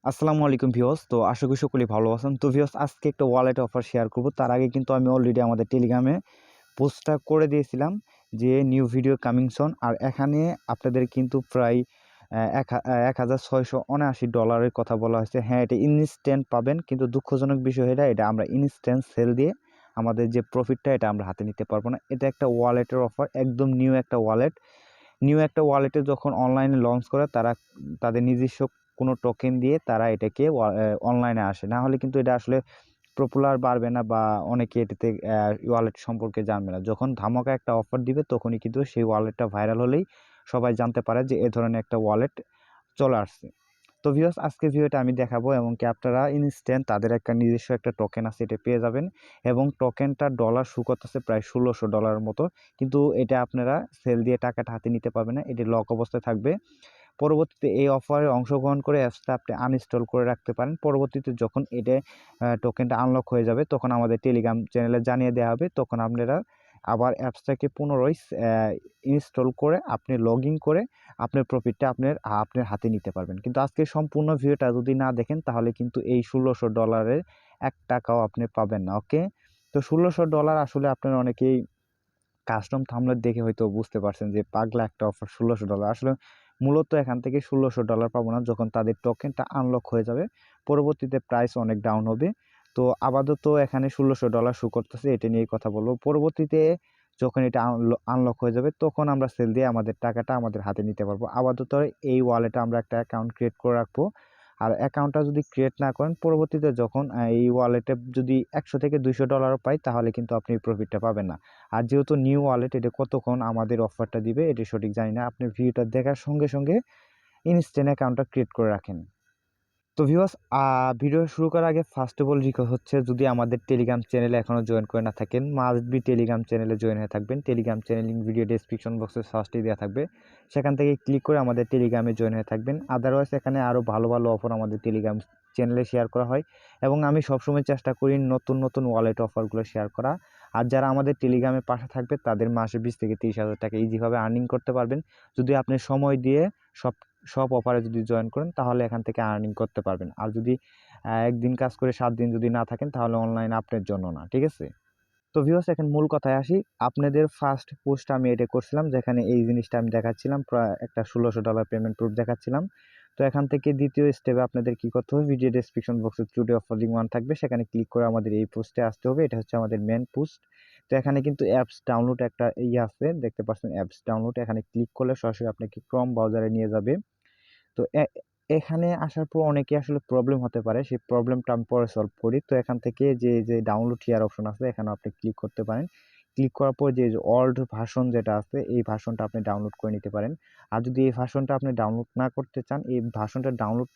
আসসালামু আলাইকুম ভিউয়ার্স। তো আশা করি সকলেই ভালো আছেন। তো ভিউয়ার্স, আজকে একটা ওয়ালেট অফার শেয়ার করব। তার আগে কিন্তু আমি অলরেডি আমাদের টেলিগ্রামে পোস্টটা করে দিয়েছিলাম যে নিউ ভিডিও কামিং সুন। আর এখানে আপনাদের কিন্তু প্রায় $1679 কথা বলা হয়েছে। হ্যাঁ, এটা ইনস্ট্যান্ট পাবেন, কিন্তু দুঃখজনক বিষয় এটা আমরা ইনস্ট্যান্ট সেল দিয়ে আমাদের যে প্রফিটটা এটা আমরা হাতে নিতে পারবো না। এটা একটা ওয়ালেটের অফার, একদম নিউ একটা ওয়ালেট। ওয়ালেটে যখন অনলাইনে লঞ্চ করে তারা তাদের নিজস্ব কোনো টোকেন দিয়ে তারা এটাকে অনলাইনে আসে, না হলে কিন্তু এটা আসলে পপুলার বাড়বে না বা অনেকে এটাতে ওয়ালেট সম্পর্কে জানবে না। যখন ধামাকা একটা অফার দিবে তখনই কিন্তু সেই ওয়ালেটটা ভাইরাল হলেই সবাই জানতে পারে যে এ ধরনের একটা ওয়ালেট চলে আসছে। তো ভিউয়ার্স, আজকে ভিডিওটা আমি দেখাবো এবং কি আপনারা ইনস্ট্যান্ট তাদের একটা নিজস্ব একটা টোকেন আছে, এটা পেয়ে যাবেন। এবং টোকেনটা ডলার শো করতেছে প্রায় $1600 মতো, কিন্তু এটা আপনারা সেল দিয়ে টাকাটা হাতে নিতে পারবেন না, এটি লক অবস্থায় থাকবে। পরবর্তীতে এই অফারে অংশগ্রহণ করে অ্যাপসটা আপনি আনইনস্টল করে রাখতে পারেন। পরবর্তীতে যখন এটা টোকেনটা আনলক হয়ে যাবে তখন আমাদের টেলিগ্রাম চ্যানেলে জানিয়ে দেওয়া হবে, তখন আপনারা আবার অ্যাপসটাকে পুনরায় ইনস্টল করে আপনি লগ ইন করে আপনার প্রফিটটা আপনার হাতে নিতে পারবেন। কিন্তু আজকে সম্পূর্ণ ভিডিওটা যদি না দেখেন তাহলে কিন্তু এই $1600 $1 আপনি পাবেন না। ওকে, তো $1600 আসলে আপনারা অনেকেই কাস্টম থাম্বনেল দেখে হয়তো বুঝতে পারছেন যে পাগলা একটা অফার। $1600 আসলে মূলত এখান থেকে $1600 পাবো না, যখন তাদের টোকেনটা আনলক হয়ে যাবে পরবর্তীতে প্রাইস অনেক ডাউন হবে। তো আপাতত এখানে $1600 শো করতেছে, এটা নিয়ে কথা বলবো। পরবর্তীতে যখন এটা আনলক হয়ে যাবে তখন আমরা সেল দিয়ে আমাদের টাকাটা আমাদের হাতে নিতে পারবো। আপাতত এই ওয়ালেটে আমরা একটা অ্যাকাউন্ট ক্রিয়েট করে রাখবো। আর অ্যাকাউন্টটা যদি ক্রিয়েট না করেন, পরবর্তীতে যখন এই ওয়ালেটে যদি $100 থেকে $200 পাই তাহলে কিন্তু আপনি প্রফিটটা পাবেন না। আর যেহেতু নিউ ওয়ালেট, এটা কতক্ষণ আমাদের অফারটা দিবে এটা সঠিক জানি না। আপনি ভিডিওটা দেখার সঙ্গে সঙ্গে ইনস্ট্যান্ট অ্যাকাউন্টটা ক্রিয়েট করে রাখেন। তো ভিউয়ার্স, ভিডিও শুরু করার আগে ফার্স্ট অফ অল রিকোয়েস্ট হচ্ছে, যদি আমাদের টেলিগ্রাম চ্যানেলে এখনও জয়েন করে না থাকেন মাস্ট বি টেলিগ্রাম চ্যানেলে জয়েন হয়ে থাকবেন। Telegram channel link video description বক্সে ফার্স্টেই দেওয়া থাকবে, সেখান থেকে ক্লিক করে আমাদের টেলিগ্রামে জয়েন হয়ে থাকবেন। আদারওয়াইজ এখানে আরও ভালো ভালো অফার আমাদের টেলিগ্রাম চ্যানেলে শেয়ার করা হয় এবং আমি সবসময় চেষ্টা করি নতুন নতুন ওয়ালেট অফারগুলো শেয়ার করা। আর যারা আমাদের টেলিগ্রামের পাশে থাকবে তাদের মাসে 20 থেকে 30 হাজার টাকা ইজিভাবে আর্নিং করতে পারবেন, যদি আপনি সময় দিয়ে সব সব অফারে যদি জয়েন করেন তাহলে এখান থেকে আর্নিং করতে পারবেন। আর যদি একদিন কাজ করে 7 দিন যদি না থাকেন তাহলে অনলাইন আপনার জন্য না, ঠিক আছে? তো ভিউয়ার্স, এখন মূল কথায় আসি। আপনাদের ফার্স্ট পোস্ট আমি এটা করছিলাম যেখানে এই জিনিসটা আমি দেখাচ্ছিলাম, প্রায় একটা $1600 পেমেন্ট প্রুফ দেখাচ্ছিলাম। তো এখান থেকে দ্বিতীয় স্টেপে আপনাদের কি করতে হবে, ভিডিও ডেসক্রিপশন বক্সে টুডে অফার লিঙ্ক 1 থাকবে, সেখানে ক্লিক করে আমাদের এই পোস্টে আসতে হবে। এটা হচ্ছে আমাদের মেন পোস্ট। তো এখানে কিন্তু অ্যাপস ডাউনলোড একটা আছে, দেখতে পাচ্ছেন অ্যাপস ডাউনলোড। এখানে ক্লিক করলে সরাসরি আপনাকে ক্রোম ব্রাউজারে নিয়ে যাবে। তো এখানে আসার পর অনেকে আসলে প্রবলেম হতে পারে, সেই প্রবলেমটা আমি পরে সলভ করি। তো এখান থেকে যে ডাউনলোড হিয়ার অপশন আছে এখানে আপনি ক্লিক করতে পারেন। ক্লিক করার পর যে ওল্ড ভার্সন যেটা আছে এই ভার্সনটা আপনি ডাউনলোড করে নিতে পারেন। আর যদি এই ভার্সনটা আপনি ডাউনলোড না করতে চান, এই ভার্সনটা ডাউনলোড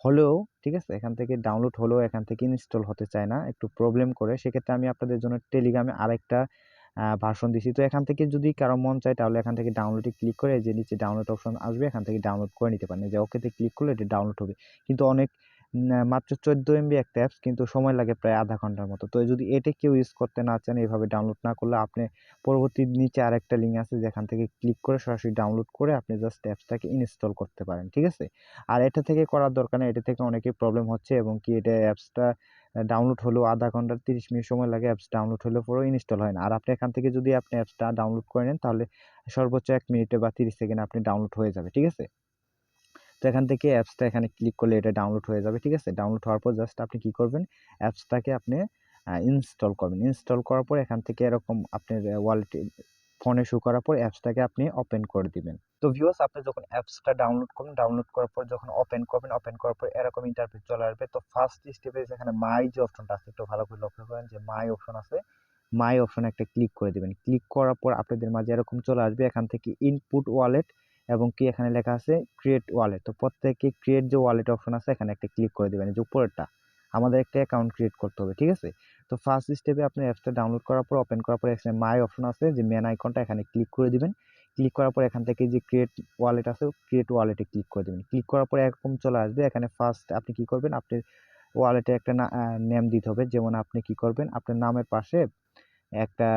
হলেও ঠিক আছে, এখান থেকে ডাউনলোড হলেও এখান থেকে ইনস্টল হতে চায় না, একটু প্রবলেম করে, সেক্ষেত্রে আমি আপনাদের জন্য টেলিগ্রামে আরেকটা ভার্সন দিছি। তো এখান থেকে যদি কারো মন চায় তাহলে এখান থেকে ডাউনলোডে ক্লিক করে যে নিচে ডাউনলোড অপশন আসবে এখান থেকে ডাউনলোড করে নিতে পারেন। যে ওকেতে ক্লিক করলে এটা ডাউনলোড হবে। কিন্তু অনেক মাত্র 14 MB একটা অ্যাপস, কিন্তু সময় লাগে প্রায় আধা ঘন্টার মতো। তো যদি এটা কেউ ইউজ করতে না চান, এইভাবে ডাউনলোড না করলে আপনি পরবর্তী নিচে আরেকটা লিঙ্ক আছে যেখান থেকে ক্লিক করে সরাসরি ডাউনলোড করে আপনি জাস্ট অ্যাপসটাকে ইনস্টল করতে পারেন, ঠিক আছে? আর এটা থেকে করার দরকার নেই, এটা থেকে অনেকের প্রবলেম হচ্ছে এবং কি এটা অ্যাপসটা ডাউনলোড হলেও আধা ঘন্টা 30 মিনিট সময় লাগে, অ্যাপস ডাউনলোড হলে পরেও ইনস্টল হয় না। আর আপনি এখান থেকে যদি আপনি অ্যাপসটা ডাউনলোড করে নেন তাহলে সর্বোচ্চ 1 মিনিটে বা 30 সেকেন্ডে আপনি ডাউনলোড হয়ে যাবে, ঠিক আছে? তো এখান থেকে অ্যাপসটা এখানে ক্লিক করলে এটা ডাউনলোড হয়ে যাবে, ঠিক আছে? ডাউনলোড হওয়ার পর জাস্ট আপনি কি করবেন, অ্যাপসটাকে আপনি ইনস্টল করবেন। ইনস্টল করার পর এখান থেকে এরকম আপনার ওয়ালেটে ফোনে শো করার পর অ্যাপসটাকে আপনি ওপেন করে দিবেন। তো ভিউয়ার্স, আপনি যখন অ্যাপসটা ডাউনলোড করবেন, ডাউনলোড করার পর যখন ওপেন করবেন, ওপেন করার পর এরকম ইন্টারফেস চলে আসবে। তো ফার্স্ট স্টেপে যেখানে মাই যে অপশনটা আছে একটু ভালো করে লক্ষ্য করেন, যে মাই অপশন আছে, মাই অপশনে একটা ক্লিক করে দিবেন। ক্লিক করার পর আপনাদের মাঝে এরকম চলে আসবে, এখান থেকে ইনপুট ওয়ালেট এবং কি এখানে লেখা আছে ক্রিয়েট ওয়ালেট। তো প্রত্যেকে ক্রিয়েট যে ওয়ালেট অপশন আছে এখানে একটা ক্লিক করে দিবেন, যে উপরেরটা আমাদের একটা অ্যাকাউন্ট ক্রিয়েট করতে হবে, ঠিক আছে? তো ফার্স্ট স্টেপে আপনি অ্যাপসটা ডাউনলোড করার পর ওপেন করার পর এখানে মাই অপশন আছে, যে মেন আইকনটা, এখানে ক্লিক করে দিবেন। ক্লিক করার পর এখান থেকে যে ক্রিয়েট ওয়ালেট আছে ক্রিয়েট ওয়ালেটে ক্লিক করে দিবেন। ক্লিক করার পর এরকম চলে আসবে, এখানে ফার্স্ট আপনি কি করবেন, আপনি ওয়ালেটে একটা নেম দিতে হবে। যেমন আপনি কি করবেন, আপনার নামের পাশে একটা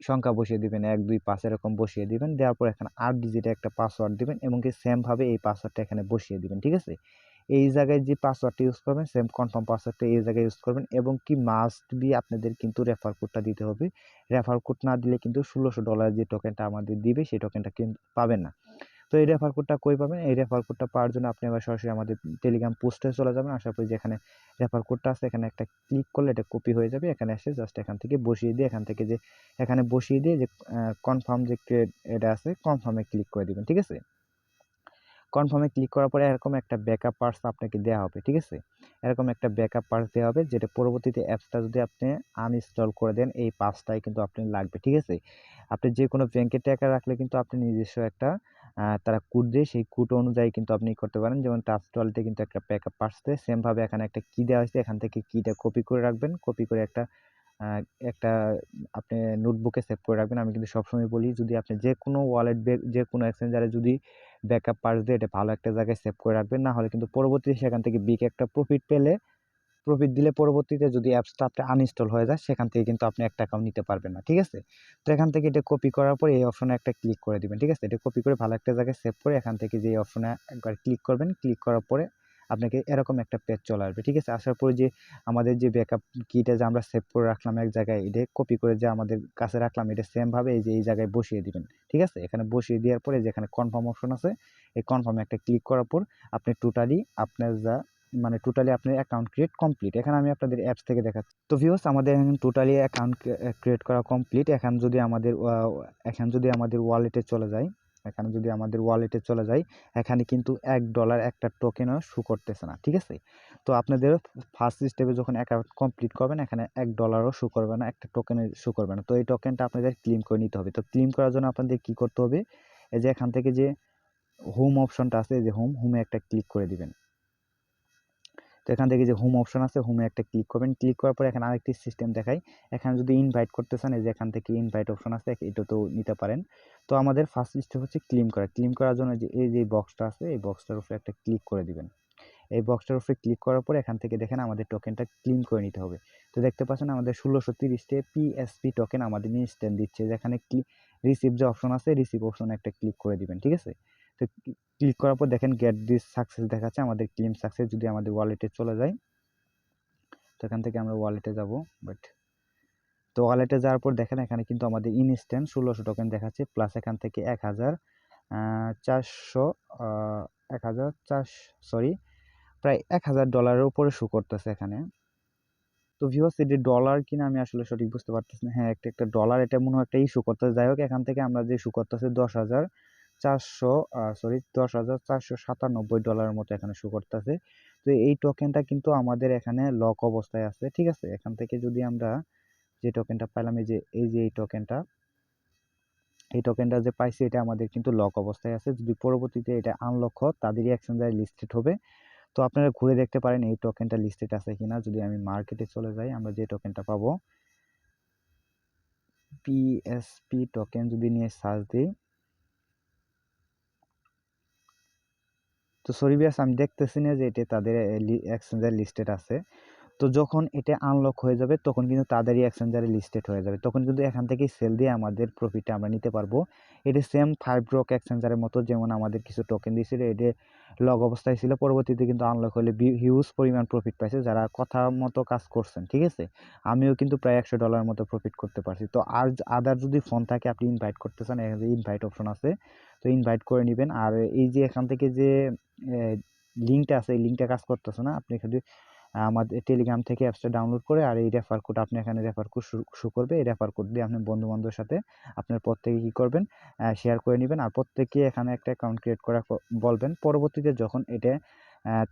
সংখ্যা বসিয়ে দিবেন, 1 2 5 এরকম বসিয়ে দিবেন। দেওয়ার পর এখানে 8 ডিজিটের একটা পাসওয়ার্ড দিবেন এবং কি সেম ভাবে এই পাসওয়ার্ডটা এখানে বসিয়ে দিবেন, ঠিক আছে? এই জায়গায় যে পাসওয়ার্ডটা ইউজ করবেন সেম কনফার্ম পাসওয়ার্ডটা এই জায়গায় ইউজ করবেন, এবং কি মাস্ট বি আপনাদের কিন্তু রেফার কোডটা দিতে হবে। রেফার কোড না দিলে কিন্তু $1600 যে টোকেনটা আমাদের দিবে সেই টোকেনটা কিন্তু পাবেন না। তো এই রেফার কোডটা কই পাবেন? এই রেফার কোডটা পাওয়ার জন্য আপনি আবার সরাসরি আমাদের টেলিগ্রাম পোস্টে চলে যাবেন। আসার পরে যেখানে রেফার কোডটা আছে এখানে একটা ক্লিক করলে এটা কপি হয়ে যাবে। এখানে এসে জাস্ট এখান থেকে বসিয়ে দিয়ে এখানে বসিয়ে দিয়ে যে কনফার্ম যে এটা আছে কনফার্মে ক্লিক করে দিবেন, ঠিক আছে? কনফার্মে ক্লিক করার পরে এরকম একটা ব্যাকআপ পার্স আপনাকে দেওয়া হবে, ঠিক আছে? এরকম একটা ব্যাকআপ পার্স দেওয়া হবে, যেটা পরবর্তীতে অ্যাপসটা যদি আপনি আনইনস্টল করে দেন এই পাসটাই কিন্তু আপনার লাগবে, ঠিক আছে? আপনি যে কোনো ব্যাংকে টাকা রাখলে কিন্তু আপনি নিজস্ব একটা তারা কোড দেয়, সেই কোড অনুযায়ী কিন্তু আপনি করতে পারেন। যেমন ট্রাস্ট ওয়ালেটে কিন্তু একটা ব্যাকআপ পার্স দেয়, সেমভাবে এখানে একটা কি দেওয়া হয়েছে, এখান থেকে কিটা কপি করে রাখবেন, কপি করে একটা আপনি নোটবুকে সেভ করে রাখবেন। আমি কিন্তু সবসময় বলি যদি আপনি যে কোনো ওয়ালেট যে কোনো এক্সচেঞ্জারে যদি ব্যাকআপ পার্স দিয়ে এটা ভালো একটা জায়গায় সেভ করে রাখবেন, না হলে কিন্তু পরবর্তীতে সেখান থেকে বিগ একটা প্রফিট দিলে পরবর্তীতে যদি অ্যাপসটা আপনার আনইনস্টল হয়ে যায় সেখান থেকে কিন্তু আপনি একটা অ্যাকাউন্ট নিতে পারবেন না, ঠিক আছে? তো এখান থেকে এটা কপি করার পরে এই অপশনে একটা ক্লিক করে দিবেন, ঠিক আছে? এটা কপি করে ভালো একটা জায়গায় সেভ করে এখান থেকে যে অপশনে একবার ক্লিক করবেন, ক্লিক করার পরে আপনাকে এরকম একটা পেজ চলে আসবে, ঠিক আছে? আসার পরে যে আমাদের যে ব্যাকআপ কিটা যে আমরা সেভ করে রাখলাম এক জায়গায়, এটা কপি করে যে আমাদের কাছে রাখলাম এটা সেম ভাবে এই যে এই জায়গায় বসিয়ে দিবেন, ঠিক আছে? এখানে বসিয়ে দেওয়ার পরে যেখানে কনফার্ম অপশন আছে এই কনফার্মে একটা ক্লিক করার পর আপনি টোটালি আপনার অ্যাকাউন্ট ক্রিয়েট কমপ্লিট। এখানে আমি আপনাদের অ্যাপস থেকে দেখাচ্ছি। তো ভিউয়ার্স আমাদের এখন টোটালি অ্যাকাউন্ট ক্রিয়েট করা কমপ্লিট। এখন যদি আমাদের ওয়ালেটে চলে যাই, এখানে কিন্তু $1 একটা টোকেনও শো করতেছে না, ঠিক আছে? তো আপনাদের ফার্স্ট স্টেপে যখন অ্যাকাউন্ট কমপ্লিট করবেন এখানে $1ও শো করবে না, একটা টোকেনের শো করবে না। তো এই টোকেনটা আপনাদের ক্লেম করে নিতে হবে। তো ক্লেম করার জন্য আপনাদের কি করতে হবে, এই যে এখান থেকে যে হোম অপশনটা আছে, এই যে হোমে একটা ক্লিক করে দিবেন। তো এখান থেকে যে হোম অপশন আছে হোমে একটা ক্লিক করবেন, ক্লিক করার পর এখানে আরেকটি সিস্টেম দেখায়। এখানে যদি ইনভাইট করতে চান এই যে এখান থেকে ইনভাইট অপশন আছে, এটা তো নিতে পারেন। তো আমাদের ফার্স্ট স্টেপ হচ্ছে ক্লেম করার জন্য যে এই যে বক্সটা আছে এই বক্সটার উপরে একটা ক্লিক করে দিবেন। এই বক্সটার উপরে ক্লিক করার পর এখান থেকে দেখেন আমাদের টোকেনটা ক্লেম করে নিতে হবে। তো দেখতে পাচ্ছেন আমাদের 1630 পিএসপি টোকেন আমাদের ইনস্ট্যান্ট দিচ্ছে। যেখানে রিসিভ যে অপশন আছে রিসিভ অপশনে একটা ক্লিক করে দিবেন, ঠিক আছে? তো ক্লিক করার পর দেখেন গেট দিস সাকসেস দেখাচ্ছে, আমাদের ক্লেম সাকসেস। যদি আমাদের ওয়ালেটে চলে যায়, তো এখান থেকে আমরা ওয়ালেটে যাব, তো ওয়ালেটে যাওয়ার পর দেখেন এখানে কিন্তু আমাদের ইনস্ট্যান্ট 1600 টোকেন দেখাচ্ছে, প্লাস এখান থেকে 1400 প্রায় $1000 উপরে শো করতেছে এখানে। তো ভিউয়ার্স এটা ডলার কিনা আমি আসলে সঠিক বুঝতে পারতেছি না। হ্যাঁ, একটা ডলার, এটা মনে হয় একটা ইস্যু করতেছে। যাই হোক, এখান থেকে আমরা যে ইস্যু করতেছে $10,497 মতো এখানে শো করতেছে। তো এই টোকেনটা কিন্তু আমাদের এখানে লক অবস্থায় আছে, ঠিক আছে? এখান থেকে যদি আমরা যে টোকেনটা পাইলাম এই টোকেনটা যে পাইছি এটা আমাদের কিন্তু লক অবস্থায় আছে। যদি পরবর্তীতে এটা আনলক হয় তাদেরই এক্সচেঞ্জারে লিস্টেড হবে। তো আপনারা ঘুরে দেখতে পারেন এই টোকেনটা লিস্টেড আছে কিনা। যদি আমি মার্কেটে চলে যাই, আমরা যে টোকেনটা পাবো পিএসপি টোকেন যদি নিয়ে সার্চ দিই, তো সরি ভিউয়ার্স আমি দেখতেছি না যে এটা তাদের এক্সচেঞ্জার লিস্টেড আছে। তো যখন এটা আনলক হয়ে যাবে তখন কিন্তু তাদেরই এক্সচেঞ্জারে লিস্টেড হয়ে যাবে, তখন কিন্তু এখান থেকেই সেল দিয়ে আমাদের প্রফিটটা আমরা নিতে পারবো। এটা সেম 5 রক এক্সচেঞ্জারের মতো, যেমন আমাদের কিছু টোকেন দিয়েছিল এটা লক অবস্থায় ছিল, পরবর্তীতে কিন্তু আনলক হলে হিউজ পরিমাণ প্রফিট পাইছে যারা কথা মতো কাজ করছেন, ঠিক আছে? আমিও কিন্তু প্রায় $100 মতো প্রফিট করতে পারছি। তো আর আদার যদি ফোন থাকে আপনি ইনভাইট করতে চান, এখানে ইনভাইট অপশন আছে, তো ইনভাইট করে নেবেন। আর এই যে এখান থেকে যে লিঙ্কটা আছে এই লিঙ্কটা কাজ করতেছে না, আপনি এখানে আমাদের টেলিগ্রাম থেকে অ্যাপসটা ডাউনলোড করে আর এই রেফার কোড আপনি এখানে রেফার কোড শো করবে, এই রেফার কোড দিয়ে আপনি বন্ধু বান্ধবের সাথে আপনার প্রত্যেকে কি করবেন শেয়ার করে নেবেন, আর প্রত্যেকে এখানে একটা অ্যাকাউন্ট ক্রিয়েট করা বলবেন। পরবর্তীতে যখন এটা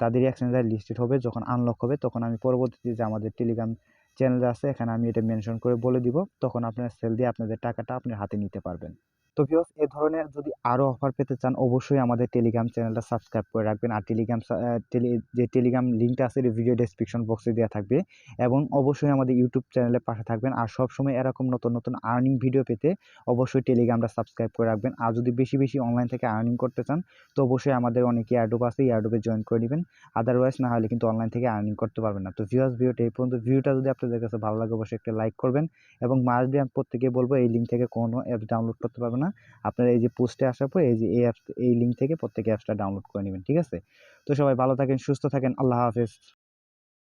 তাদের এক্সচেঞ্জার লিস্টেড হবে, যখন আনলক হবে, তখন আমি পরবর্তীতে যে আমাদের টেলিগ্রাম চ্যানেল আছে এখানে আমি এটা মেনশন করে বলে দিব, তখন আপনার সেল দিয়ে আপনাদের টাকাটা আপনার হাতে নিতে পারবেন। তো ভিউয়ার্স এ ধরনের যদি আরও অফার পেতে চান অবশ্যই আমাদের টেলিগ্রাম চ্যানেলটা সাবস্ক্রাইব করে রাখবেন। আর টেলিগ্রাম লিঙ্কটা আছে ভিডিও ডেসক্রিপশন বক্সে দেওয়া থাকবে, এবং অবশ্যই আমাদের ইউটিউব চ্যানেলে পাশে থাকবেন। আর সবসময় এরকম নতুন নতুন আর্নিং ভিডিও পেতে অবশ্যই টেলিগ্রামটা সাবস্ক্রাইব করে রাখবেন। আর যদি বেশি বেশি অনলাইন থেকে আর্নিং করতে চান তো অবশ্যই আমাদের অনেক এয়ারড্রপ আছে, এয়ারড্রপে জয়েন করে নেবেন। আদারওয়াইজ না হলে কিন্তু অনলাইন থেকে আর্নিং করতে পারবেন না। তো ভিউয়ার্স ভিডিওটা এই পর্যন্ত। ভিডিওটা যদি আপনাদের কাছে ভালো লাগে অবশ্যই একটা লাইক করবেন, এবং মাস্ট বি আমি প্রত্যেকে বলবো এই লিঙ্ক থেকে কোনো অ্যাপ ডাউনলোড করতে পারবেন না। না। আপনারা এই যে পোস্টে আসার পর এই যে এই লিঙ্ক থেকে প্রত্যেক অ্যাপসটা ডাউনলোড করে নেবেন, ঠিক আছে? তো সবাই ভালো থাকেন, সুস্থ থাকেন, আল্লাহ হাফেজ।